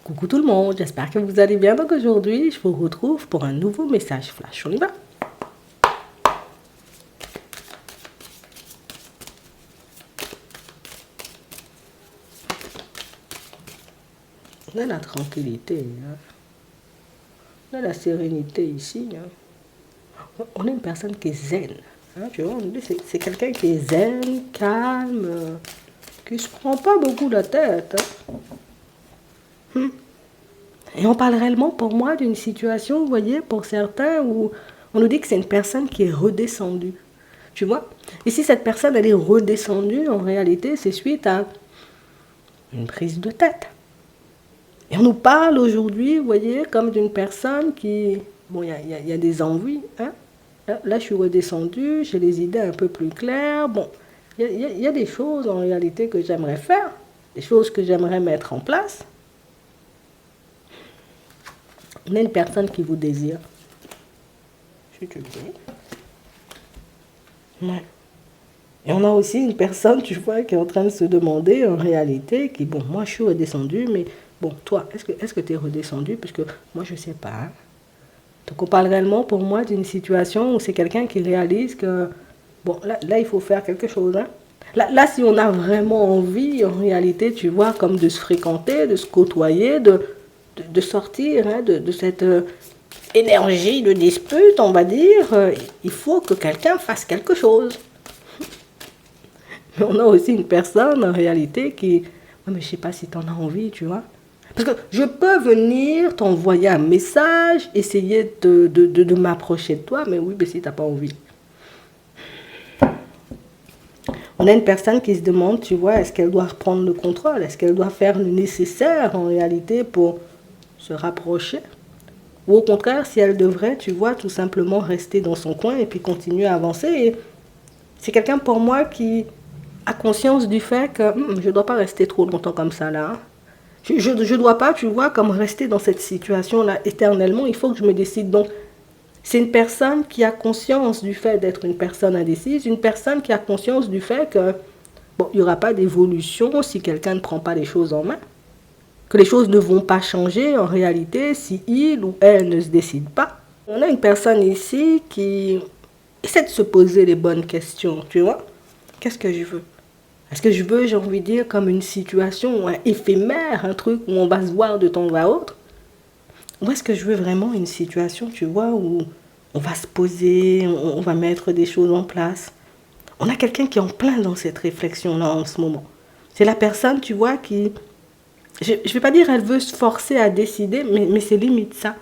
Coucou tout le monde, j'espère que vous allez bien. Donc aujourd'hui, je vous retrouve pour un nouveau message flash. On y va. On a la tranquillité, hein. On a la sérénité ici, hein. On est une personne qui est zen, hein, tu vois. C'est quelqu'un qui est zen, calme, qui ne se prend pas beaucoup la tête, hein. Et on parle réellement pour moi d'une situation, vous voyez, pour certains, où on nous dit que c'est une personne qui est redescendue. Tu vois? Et si cette personne, elle est redescendue, en réalité, c'est suite à une prise de tête. Et on nous parle aujourd'hui, vous voyez, comme d'une personne qui... Bon, il y a des envies, hein. Là, je suis redescendue, j'ai les idées un peu plus claires. Bon, il y a des choses, en réalité, que j'aimerais faire, des choses que j'aimerais mettre en place. On a une personne qui vous désire. Si tu veux. Ouais. Et on a aussi une personne, tu vois, qui est en train de se demander, en réalité, qui, bon, moi je suis redescendue, mais bon, toi, est-ce que tu es redescendu? Parce que moi je ne sais pas, hein. Donc on parle réellement pour moi d'une situation où c'est quelqu'un qui réalise que, bon, là il faut faire quelque chose, hein. Là, si on a vraiment envie, en réalité, tu vois, comme de se fréquenter, de se côtoyer, de sortir, hein, de cette énergie de dispute, on va dire, il faut que quelqu'un fasse quelque chose. Mais on a aussi une personne, en réalité, qui... Ouais, mais je ne sais pas si tu en as envie, tu vois. Parce que je peux venir t'envoyer un message, essayer de m'approcher de toi, mais oui, mais si tu n'as pas envie. On a une personne qui se demande, tu vois, est-ce qu'elle doit reprendre le contrôle? Est-ce qu'elle doit faire le nécessaire, en réalité, pour se rapprocher? Ou au contraire, si elle devrait, tu vois, tout simplement rester dans son coin et puis continuer à avancer. Et c'est quelqu'un pour moi qui a conscience du fait que je ne dois pas rester trop longtemps comme ça là, hein. Je ne dois pas, tu vois, comme rester dans cette situation-là éternellement. Il faut que je me décide. Donc, c'est une personne qui a conscience du fait d'être une personne indécise, une personne qui a conscience du fait que, bon, il n'y aura pas d'évolution si quelqu'un ne prend pas les choses en main. Que les choses ne vont pas changer en réalité si il ou elle ne se décide pas. On a une personne ici qui essaie de se poser les bonnes questions, tu vois. Qu'est-ce que je veux? Est-ce que je veux, j'ai envie de dire, comme une situation éphémère, un truc où on va se voir de temps à autre? Ou est-ce que je veux vraiment une situation, tu vois, où on va se poser, on va mettre des choses en place? On a quelqu'un qui est en plein dans cette réflexion-là en ce moment. C'est la personne, tu vois, qui... Je ne vais pas dire elle veut se forcer à décider, mais c'est limite ça.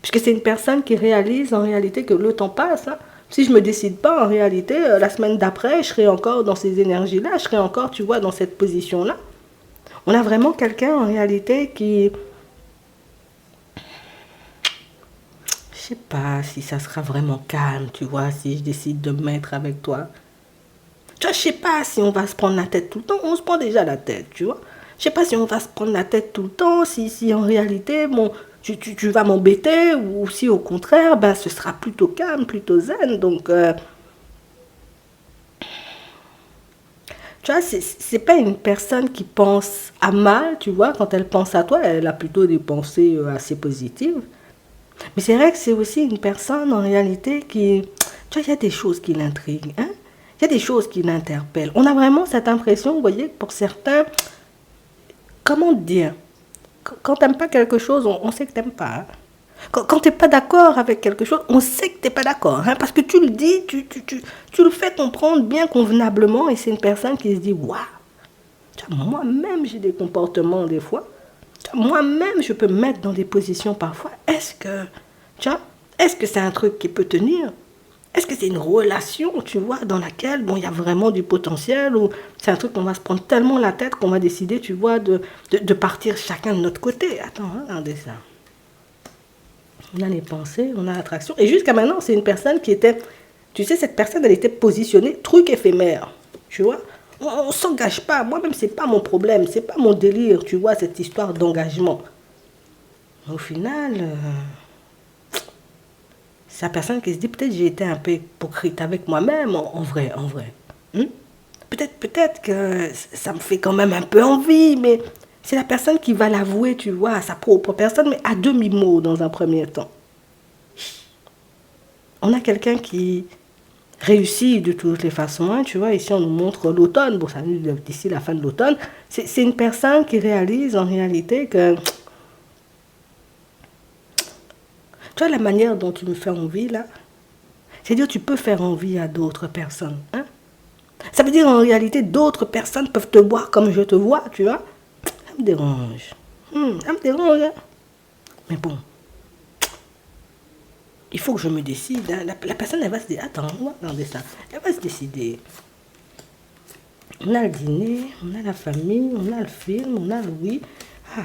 Puisque c'est une personne qui réalise en réalité que le temps passe, hein. Si je ne me décide pas, en réalité, la semaine d'après, je serai encore dans ces énergies-là, je serai encore, tu vois, dans cette position-là. On a vraiment quelqu'un, en réalité, qui... Je ne sais pas si ça sera vraiment calme, tu vois, si je décide de me mettre avec toi. Tu vois, je ne sais pas si on va se prendre la tête tout le temps. On se prend déjà la tête, tu vois. Je ne sais pas si on va se prendre la tête tout le temps, si en réalité, bon... Tu vas m'embêter, ou si au contraire, ben, ce sera plutôt calme, plutôt zen. Donc, tu vois, c'est pas une personne qui pense à mal, tu vois. Quand elle pense à toi, elle a plutôt des pensées assez positives. Mais c'est vrai que c'est aussi une personne, en réalité, qui... Tu vois, il y a des choses qui l'intriguent, hein. Il y a des choses qui l'interpellent. On a vraiment cette impression, vous voyez, que pour certains... Comment dire? Quand tu n'aimes pas quelque chose, on sait que tu n'aimes pas, hein. Quand tu n'es pas d'accord avec quelque chose, on sait que tu n'es pas d'accord, hein, parce que tu le dis, tu le fais comprendre bien convenablement, et c'est une personne qui se dit, waouh, moi-même j'ai des comportements des fois, moi-même je peux me mettre dans des positions parfois, est-ce que c'est un truc qui peut tenir? Est-ce que c'est une relation, tu vois, dans laquelle, bon, il y a vraiment du potentiel, ou c'est un truc qu'on va se prendre tellement la tête qu'on va décider, tu vois, de partir chacun de notre côté? Attends, regardez ça. On a les pensées, on a l'attraction. Et jusqu'à maintenant, c'est une personne qui était... Tu sais, cette personne, elle était positionnée, truc éphémère, tu vois. On ne s'engage pas. Moi-même, ce n'est pas mon problème, ce n'est pas mon délire, tu vois, cette histoire d'engagement. Au final... c'est la personne qui se dit, peut-être j'ai été un peu hypocrite avec moi-même, en vrai, Peut-être que ça me fait quand même un peu envie, mais C'est la personne qui va l'avouer, tu vois, à sa propre personne, mais à demi-mot dans un premier temps. On a quelqu'un qui réussit de toutes les façons, hein, tu vois, ici on nous montre l'automne, bon ça arrive d'ici la fin de l'automne, c'est une personne qui réalise en réalité que, tu vois la manière dont tu me fais envie là, c'est-à-dire tu peux faire envie à d'autres personnes, hein. Ça veut dire en réalité d'autres personnes peuvent te voir comme je te vois, tu vois, ça me dérange, ça me dérange, hein. Mais bon, il faut que je me décide, hein. La personne elle va se dire, attends, on va regarder ça, elle va se décider. On a le dîner, on a la famille, on a le film, on a le oui. Ah.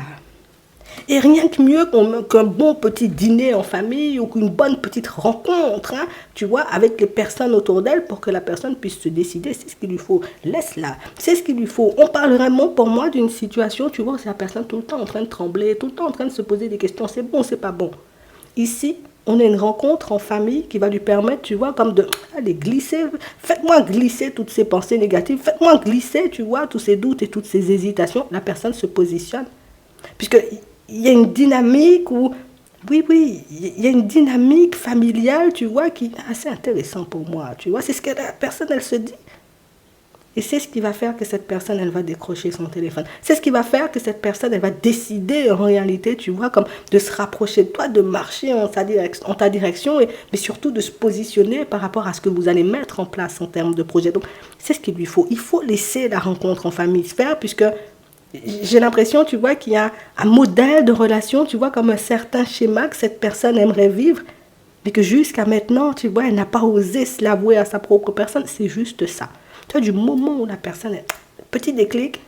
Et rien que mieux qu'un bon petit dîner en famille ou qu'une bonne petite rencontre, hein, tu vois, avec les personnes autour d'elle pour que la personne puisse se décider, c'est ce qu'il lui faut. Laisse-la, c'est ce qu'il lui faut. On parle vraiment pour moi d'une situation, tu vois, où c'est la personne tout le temps en train de trembler, tout le temps en train de se poser des questions, c'est bon, c'est pas bon. Ici, on a une rencontre en famille qui va lui permettre, tu vois, comme de aller glisser. Faites-moi glisser toutes ces pensées négatives. Faites-moi glisser, tu vois, tous ces doutes et toutes ces hésitations. La personne se positionne. Puisqu'il y a une dynamique où, oui, il y a une dynamique familiale, tu vois, qui est assez intéressante pour moi. Tu vois, c'est ce que la personne, elle se dit. Et c'est ce qui va faire que cette personne, elle va décrocher son téléphone. C'est ce qui va faire que cette personne, elle va décider en réalité, tu vois, comme de se rapprocher de toi, de marcher en ta direction, mais surtout de se positionner par rapport à ce que vous allez mettre en place en termes de projet. Donc, c'est ce qu'il lui faut. Il faut laisser la rencontre en famille se faire, puisque j'ai l'impression, tu vois, qu'il y a un modèle de relation, tu vois, comme un certain schéma que cette personne aimerait vivre, mais que jusqu'à maintenant, tu vois, elle n'a pas osé se l'avouer à sa propre personne. C'est juste ça. Tu vois, du moment où la personne est petit déclic, tu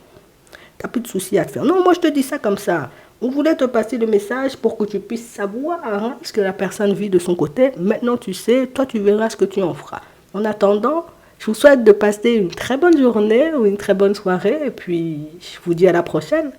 n'as plus de soucis à te faire. Non, moi je te dis ça comme ça. On voulait te passer le message pour que tu puisses savoir, hein, ce que la personne vit de son côté. Maintenant tu sais, toi tu verras ce que tu en feras. En attendant, je vous souhaite de passer une très bonne journée ou une très bonne soirée et puis je vous dis à la prochaine.